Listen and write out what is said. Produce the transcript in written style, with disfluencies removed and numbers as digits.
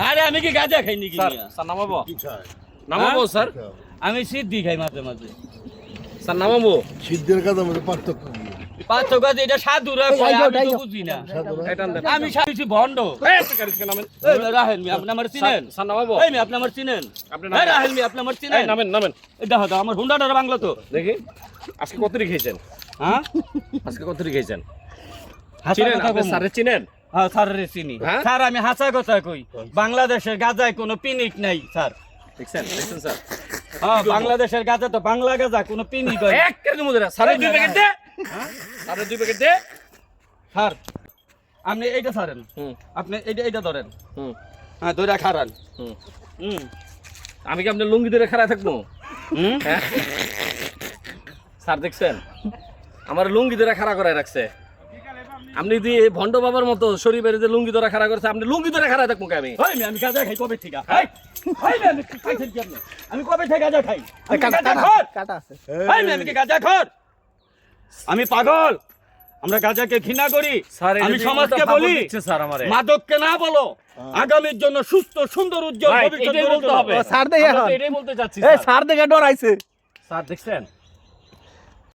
আরে আমি কি গাঁজা খাই নাকি স্যার মিয়া? স্যার নামাবো কি খায়? নামাবো স্যার আমি সিদ্ধি খাই মাঝে মাঝে। স্যার নামাবো সিদ্ধের কাজের মধ্যে পার্থক্য কি? পার্থক্য আছে, এটা সাধুরা কয়, আমি তো বুঝি না। সাধারণ এটা দেন আমি সাথে ভণ্ড। এই আপনি গাড়ি থেকে নামেন এই রাহেল মিয়া, আপনি আমার চিনেন? স্যার নামাবো এই মিয়া, আপনি আমার চিনেন? আপনি এই নামেন রাহেল মিয়া, আপনি আমার এই চিনেন? নামেন নামেন এই দেখো তো, আমার হুন্ডাটার বাংলা তো। দেখি আজকে কতরি খেয়েছেন হ্যাঁ? আজকে কতরি খেয়েছেন হাসা চিনেন কথা আপনি কমু। স্যারে চিনেন হ্যাঁ, স্যারেরে চিনি। হ্যাঁ? স্যার, আমি হাসা কথা কই। বাংলাদেশের গাঁজায় কোনো পিনিক নাই স্যার। দেখছেন দেখছেন স্যার হ্যাঁ, বাংলাদেশের গাঁজা তো বাংলা গাঁজা, কোনো পিনিক হয় না। এক কেজি মধ্যে স্যারের 2 প্যাকেট দে স্যারের 2 প্যাকেট দে স্যার, আপনি এইটা ছাড়েন, হুম আপনি এইটা ধরেন। হুম হ্যাঁ, ধরে খারান। হুম হুম আমি কি আপনার লুঙ্গি ধরে খাড়া থাকবো হুম। হ্যাঁ? স্যার দেখছেন আমার লুঙ্গি ধরে খাড়া করে রাখছে আপনি যদি এই ভণ্ড বাবার মতো শরীরের যে লুঙ্গি ধরে খাড়া করছে আপনি লুঙ্গি ধরে খাড়া থাকবো আমি ওই মেয়ে, আমি গাঁজা খাই কবে থেকে? এই, ওই মেয়ে, আমি খাইছেন কি আপনি? আমি কবে থেকে গাঁজা খাই? আমি কি গাঁজাখোর? ওই মেয়ে, আমি কি গাঁজাখোর? আমি পাগল। আমরা গাঁজাকে ঘৃণা করি। স্যার আমি সমাজকে বলি, স্যার আমারে মাদককে না বলো, আগামীর জন্য সুস্থ সুন্দর উজ্জ্বল Right, ভবিষ্যৎ এটাই গড়ে বলতে তোলো। হবে স্যার দেখে আমরা তো এখন এটাই বলতে চাচ্ছি এই স্যার। স্যার দেখে ডরাইছে স্যার দেখছেন